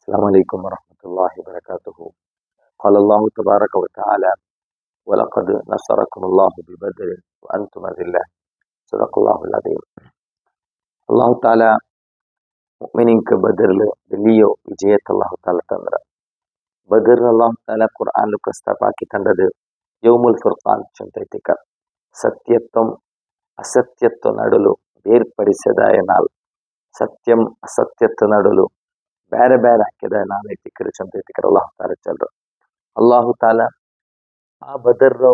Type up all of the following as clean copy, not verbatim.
السلام عليكم ورحمة الله وبركاته. قال الله تبارك وتعالى: ولقد نصركم الله ببدر وأنتم أذلة. صدق الله العظيم. അള്ളാഹു താല മുഅ്മിനീങ്ങൾക്ക് ബദറിൽ വലിയ വിജയത്തെ അള്ളാഹു താല തന്നത്. ബദർ അള്ളാഹു താല ഖുർആനിൽ പ്രസ്താവാക്കി ತಂದದ್ದು ಯೌಮುಲ್ ಫುರ್ಖಾನ್ ಚಂತೈತಿಕ ಸತ್ಯತ್ವಂ ಅಸತ್ಯತ್ವ ನಡುಲು ಬೇರ್ಪಡಿಸದಾಯ ನಾಲ್, ಸತ್ಯಂ ಅಸತ್ಯತ್ವ ನಡುಲು ಬೇರೆ ಬೇರೆ ಹಾಕಿದ ನಾನೈತಿಕರು ಚಂತೈತಿಕರು ಅಲ್ಲಾಹು ತಾಲ ಚಲ್ರು. ಅಲ್ಲಾಹು ತಾಲ ಆ ಬದರ್ರೋ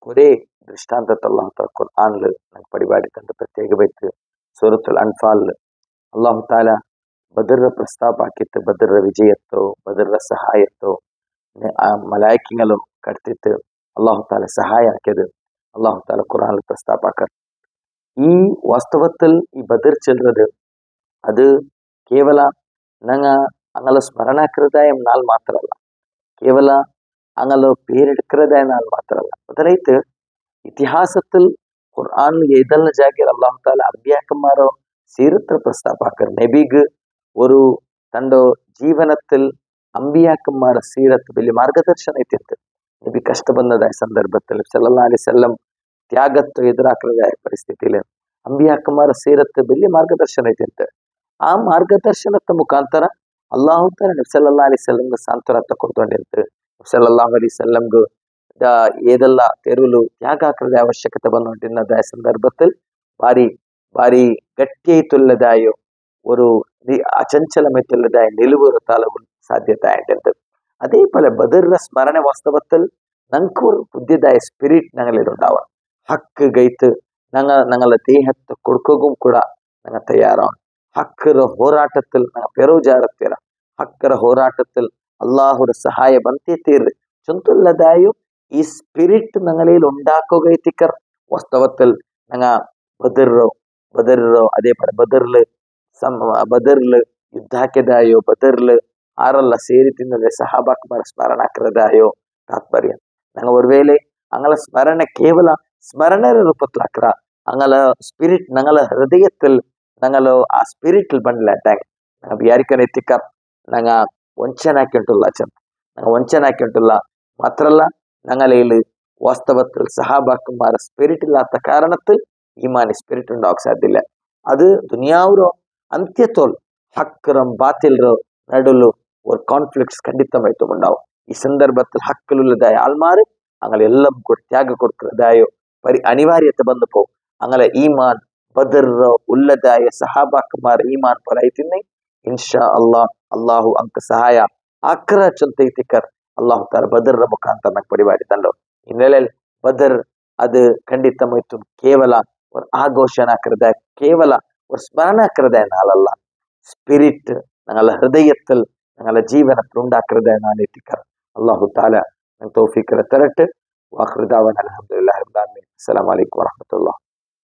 ഒരേ ദൃഷ്ടാന്തത്തെ അള്ളാഹു താല ഖുർആനിൽ നമുക്ക് പരിപാടി തന്റെ പ്രത്യേക വ്യക്തി സൂറത്തുൽ അൻഫാലിൽ അള്ളാഹു താല ബദറിന്റെ പ്രസ്താവാക്കിയിട്ട് ബദറിന്റെ വിജയത്തോ ബദറിന്റെ സഹായത്തോ ആ മലായിക്കങ്ങളും കടത്തിയിട്ട് അള്ളാഹു താല സഹായ ആക്കിയത് അള്ളാഹു താല ഖുർആനിൽ പ്രസ്താവാക്കാർ. ഈ വാസ്തവത്തിൽ ഈ ബദർ ചെല്ലുന്നത് അത് കേവല ഞങ്ങളെ സ്മരണാಕೃതായ നാൾ മാത്രമല്ല, കേവല ഞങ്ങളെ പേരെടുக்கிறതായ നാൾ മാത്രമല്ല, ಅದರೈತೆ ഇതിഹാസത്തിൽ ഖുർആനിൽ ഏതെല്ലാം ജാഗയിൽ അള്ളാഹു താല അമ്പിയാക്കന്മാരോ സീറത്ര പ്രസ്താവാക്കർ. നബിഗ് ഒരു തന്റെ ജീവനത്തിൽ അമ്പിയാക്കന്മാരുടെ സീറത്ത് വലിയ മാർഗദർശന ಐತಿತ್ತು. നബി കഷ്ട ಬಂದದಾയ ಸಂದರ್ಭത്തിൽ ಸಲ್ಲಲ್ಲಾಹು ಅಲೈಹಿ ವಸಲ್ಲಂ ತ್ಯಾಗತ್ತು ಎದುರಾಕರದಾಯ ಪರಿಸ್ಥಿತಿയിൽ ಅಂಬಿಯಾಕന്മാರ ಸೀರത്ത് വലിയ ಮಾರ್ಗದರ್ಶನ ಐತಿತ್ತು. ಆ ಮಾರ್ಗದರ್ಶನದ ಮುಖಾಂತರ ಅಲ್ಲಾಹು ತಾಲ ನಬಿ ಸಲ್ಲಲ್ಲಾಹು ಅಲೈಹಿ ವಸಲ್ಲಂಗೆ ಸಾಂತ್ವನ ಕೊಡ್ಕೊಂಡಿರ್ತು. ಸಲ್ಲಲ್ಲಾಹು ಅಲೈಹಿ ವಸಲ್ಲಂಗೆ ഏതെല്ല തെരുവിലു ത്യാഗാക്കൃത ആവശ്യകത വന്നുകൊണ്ടിരുന്നതായ സന്ദർഭത്തിൽ ഭാരി ഗಟ್ಟಿയായിട്ടുള്ളതായോ ഒരു അചഞ്ചലമായിട്ടുള്ളതായ നിലവുറത്താലും സാധ്യത ആയിട്ടുണ്ട്. അതേപോലെ ബദറിന്റെ സ്മരണ വാസ്തവത്തിൽ ഞങ്ങൾക്ക് ഒരു പുതിയതായ സ്പിരിറ്റ് ഞങ്ങളിലുണ്ടാവാം. ഹക്ക് ഗൈത്ത് ഞങ്ങളുടെ ദേഹത്തെ കൊടുക്കുകയും കൂടെ ഞങ്ങൾ തയ്യാറാണ്. ഹക്കര ಹೋರಾಟത്തിൽ ഞങ്ങൾ പെരുജാരത്തില ഹക്കര ಹೋರಾಟത്തിൽ അള്ളാഹുര സഹായ ബന്ധേ തീര് ചൊന്തുള്ളതായോ ഈ സ്പിരിറ്റ് ഞങ്ങളിൽ ഉണ്ടാക്കുകയത്തിക്കർ. വാസ്തവത്തിൽ ഞങ്ങൾ ബദറിലോ അതേപോലെ ബദറില് യുദ്ധാക്കിയതായോ ബദറില് ആറല്ല ಸೇರಿ ತಿನ್ನದೆ ಸಹಾಬಾಕ್ಮಾರ ಸ್ಮರಣಾಕರದಾയോ ತಾತ್ಪರ್ಯ. ഞങ്ങൾ ഒരുവേള ഞങ്ങളെ സ്മരണ കേവല സ്മരണയുടെ രൂപത്തിലാക്കറ ഞങ്ങളെ സ്പിരിറ്റ് ഞങ്ങളെ ഹൃദയത്തിൽ ഞങ്ങളോ ആ സ്പിരിറ്റിൽ ಬಂದಿಲ್ಲ ഞങ്ങൾ വിചാരിക്കാൻ എത്തിക്കാർ ഞങ്ങൾ ವಂಚನಾക്കിയിട്ടുള്ള ഞങ്ങൾ ವಂಚನಾക്കിയിട്ടുള്ള മാത്രല്ല ഞങ്ങളിൽ വാസ്തവത്തിൽ സഹാബാക്കന്മാർ സ്പിരിറ്റ് ഇല്ലാത്ത കാരണത്തിൽ ഈമാനി സ്പിരിറ്റ് ഉണ്ടാവാൻ സാധ്യല്ല. അത് ദുനിയാവരോ ಅಂತ್ಯತೋಲ್ ഹക്കറും ബാത്തിലോ നടുಲು ഒരു കോൺഫ്ലിക്ട്സ് ಖಂಡಿತമായിട്ടും ഉണ്ടാവും. ഈ സന്ദർഭത്തിൽ ഹക്കിലുള്ളതായ ആൾമാർ അങ്ങനെ എല്ലാം ത്യാഗ കൊടുക്കുന്നതായോ അനിവാര്യത വന്നപ്പോ അങ്ങനെ ഈമാൻ ബദറോ ഉള്ളതായ സഹാബാക്കന്മാർ ഈമാൻ പറയിക്കുന്നേ ഇൻഷാ അള്ളാഹു ಅಂಕ ಸಹಾಯ ಆಕ್ರ ಚೊಂತೈತಿಕರ್ ಅಲ್ಲಾಹು ತಾಲ ಬದರ್ರ ಮುಖಾಂತರ ನಂಗೆ ಪರಿಪಾಡಿ ತಂಡೋ. ಹಿನ್ನೆಲೆಯಲ್ಲಿ ಬದರ್ ಅದು ಖಂಡಿತമായിട്ടും ಕೇವಲ ഒരു ആഘോഷനാക്കരുതായ കേവല ഒരു സ്മരണാക്കരുതായ നാളല്ല, സ്പിരിറ്റ് ഞങ്ങളുടെ ഹൃദയത്തിൽ ഞങ്ങളുടെ ജീവനത്തിൽ ഉണ്ടാക്കരുതായ നാളെത്തിക്കർ. അള്ളാഹു താല തൗഫീഖ് തരട്ടെ. വാഖിറു ദഅവാന അൽഹംദുലില്ലാഹി റബ്ബിൽ ആലമീൻ. അസ്സലാമു അലൈക്കും വറഹ്മത്തുള്ളാഹി.